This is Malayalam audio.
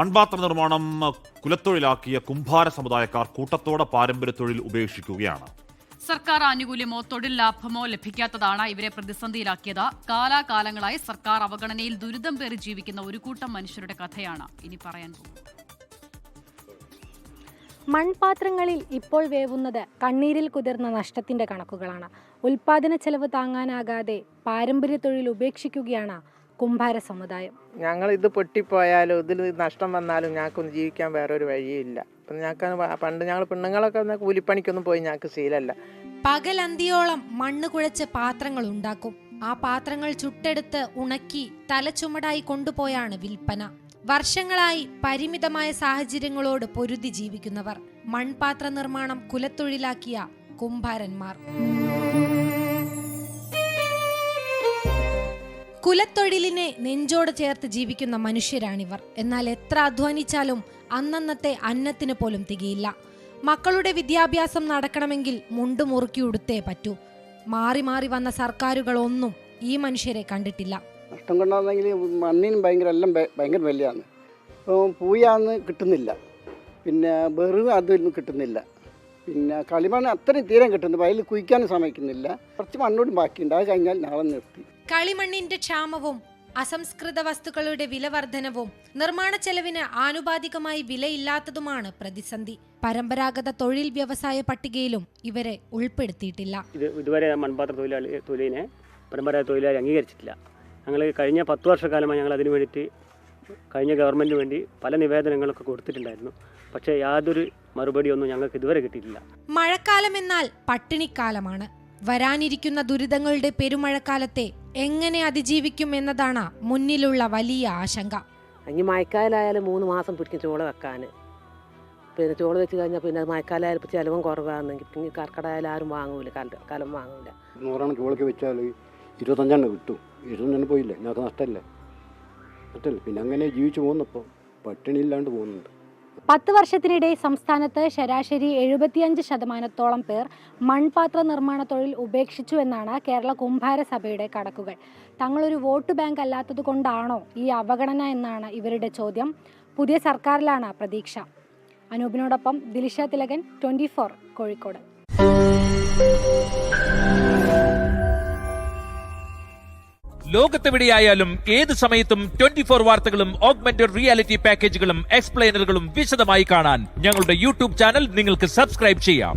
മൺപാത്ര നിർമ്മാണം കുലത്തൊഴിലാക്കിയ കുംഭാര സമുദായക്കാർ കൂട്ടത്തോടെ പാരമ്പര്യ തൊഴിൽ ഉപേക്ഷിക്കുകയാണ്. സർക്കാർ ആനുകൂല്യമോ തൊഴിൽ ലാഭമോ ലഭിക്കാത്തതാണ് ഇവരെ പ്രതിസന്ധിയിലാക്കിയത്. കാലാകാലങ്ങളായി സർക്കാർ അവഗണനയിൽ ദുരിതം പേറി ജീവിക്കുന്ന ഒരു കൂട്ടം മനുഷ്യരുടെ കഥയാണ് ഇനി പറയാൻ പോകുന്നത്. മൺപാത്രങ്ങളിൽ ഇപ്പോൾ വേവുന്നത് കണ്ണീരിൽ കുതിർന്ന നഷ്ടത്തിന്റെ കണക്കുകളാണ്. ഉൽപാദന ചെലവ് താങ്ങാനാകാതെ പാരമ്പര്യ തൊഴിൽ ഉപേക്ഷിക്കുകയാണ് കുംഭാര സമുദായം. ഞങ്ങൾ ഇത് പൊട്ടിപ്പോയാലും ഇതിൽ നഷ്ടം വന്നാലും ഞങ്ങൾക്കൊന്നും ജീവിക്കാൻ വേറൊരു വഴിയില്ല. അപ്പം ഞങ്ങൾക്ക് പണ്ട് ഞങ്ങൾ പെണ്ണുങ്ങളൊക്കെ കൂലിപ്പണിക്കൊന്നും പോയി ഞങ്ങൾക്ക് ശീലമല്ല. പകലന്തിയോളം മണ്ണ് കുഴച്ച് പാത്രങ്ങൾ ഉണ്ടാക്കും. ആ പാത്രങ്ങൾ ചുട്ടെടുത്ത് ഉണക്കി തലച്ചുമടായി കൊണ്ടുപോയാണ് വിൽപ്പന. വർഷങ്ങളായി പരിമിതമായ സാഹചര്യങ്ങളോട് പൊരുതി ജീവിക്കുന്നവർ, മൺപാത്ര നിർമ്മാണം കുലത്തൊഴിലാക്കിയ കുംഭാരന്മാർ. കുലത്തൊഴിലിനെ നെഞ്ചോട് ചേർത്ത് ജീവിക്കുന്ന മനുഷ്യരാണിവർ. എന്നാൽ എത്ര അധ്വാനിച്ചാലും അന്നന്നത്തെ അന്നത്തിന് പോലും തികയില്ല. മക്കളുടെ വിദ്യാഭ്യാസം നടക്കണമെങ്കിൽ മുണ്ടു മുറുക്കി ഉടുത്തേ പറ്റൂ. മാറി മാറി വന്ന സർക്കാരുകളൊന്നും ഈ മനുഷ്യരെ കണ്ടിട്ടില്ല. നഷ്ടം കൊണ്ടാണെങ്കിൽ മണ്ണിനും ഭയങ്കര വിലയാണ്. പൂയാന്ന് കിട്ടുന്നില്ല, പിന്നെ വെറും അതൊന്നും കിട്ടുന്നില്ല, പിന്നെ കളിമണ്ണ് അത്രയും തീരം കിട്ടുന്നു. വയലിൽ കുഴിക്കാനും സമ്മതിക്കുന്നില്ല. കുറച്ച് മണ്ണോടും ബാക്കിയുണ്ട്, അത് കഴിഞ്ഞാൽ നാളെ നിർത്തി. കളിമണ്ണിന്റെ ക്ഷാമവും അസംസ്കൃത വസ്തുക്കളുടെ വില വർധനവും നിർമ്മാണ ചെലവിന് ആനുപാതികമായി വിലയില്ലാത്തതുമാണ് പ്രതിസന്ധി. പരമ്പരാഗത തൊഴിൽ വ്യവസായ പട്ടികയിലും ഇവരെ ഉൾപ്പെടുത്തിയിട്ടില്ല. ഇതുവരെ മൺപാത്ര തൊഴിലിനെ പരമ്പരാഗത തൊഴിലായി അംഗീകരിച്ചിട്ടില്ല. ഞങ്ങൾ കഴിഞ്ഞ 10 വർഷക്കാലമായി ഞങ്ങൾ അതിനു വേണ്ടിയിട്ട് കഴിഞ്ഞ ഗവൺമെൻറ്റിന് വേണ്ടി പല നിവേദനങ്ങളൊക്കെ കൊടുത്തിട്ടുണ്ടായിരുന്നു. പക്ഷേ യാതൊരു മറുപടിയൊന്നും ഞങ്ങൾക്ക് ഇതുവരെ കിട്ടിയിട്ടില്ല. മഴക്കാലം എന്നാൽ പട്ടിണിക്കാലമാണ്. വരാനിരിക്കുന്ന ദുരിതങ്ങളുടെ പെരുമഴക്കാലത്തെ എങ്ങനെ അതിജീവിക്കും എന്നതാണ് മുന്നിലുള്ള വലിയ ആശങ്ക. ഇനി മഴക്കാലമായാലും 3 മാസം പിടിക്കും ചോള വെക്കാൻ. പിന്നെ ചോള വെച്ച് കഴിഞ്ഞാൽ പിന്നെ മഴക്കാലമായാലും ചിലവും കുറവാണെങ്കിൽ പിന്നെ കർക്കടമായാലും ആരും വാങ്ങൂല, കാലം വാങ്ങൂല. 100 ചോളൊക്കെ വെച്ചാൽ 25 കിട്ടും. 25 പോയില്ലേ, ഞങ്ങൾക്ക് നഷ്ടമല്ലേ. പിന്നെ അങ്ങനെ ജീവിച്ചു പോകുന്നപ്പോൾ പട്ടിണി ഇല്ലാണ്ട് പോകുന്നുണ്ട്. 10 വർഷത്തിനിടെ സംസ്ഥാനത്ത് ശരാശരി 75% പേർ മൺപാത്ര നിർമ്മാണ തൊഴിൽ ഉപേക്ഷിച്ചു എന്നാണ് കേരള കുംഭാര സഭയുടെ കണക്കുകൾ. തങ്ങളൊരു വോട്ട് ബാങ്ക് അല്ലാത്തത് കൊണ്ടാണോ ഈ അവഗണന എന്നാണ് ഇവരുടെ ചോദ്യം. പുതിയ സർക്കാരിലാണ് പ്രതീക്ഷ. അനൂപിനോടൊപ്പം ദിലിഷ തിലകൻ, 24 കോഴിക്കോട്. ലോകത്തെവിടെയായാലും ഏത് സമയത്തും 24 വാർത്തകളും ഓഗ്മെന്റഡ് റിയാലിറ്റി പാക്കേജുകളും എക്സ്പ്ലെയിനറുകളും വിശദമായി കാണാൻ ഞങ്ങളുടെ യൂട്യൂബ് ചാനൽ നിങ്ങൾക്ക് സബ്സ്ക്രൈബ് ചെയ്യാം.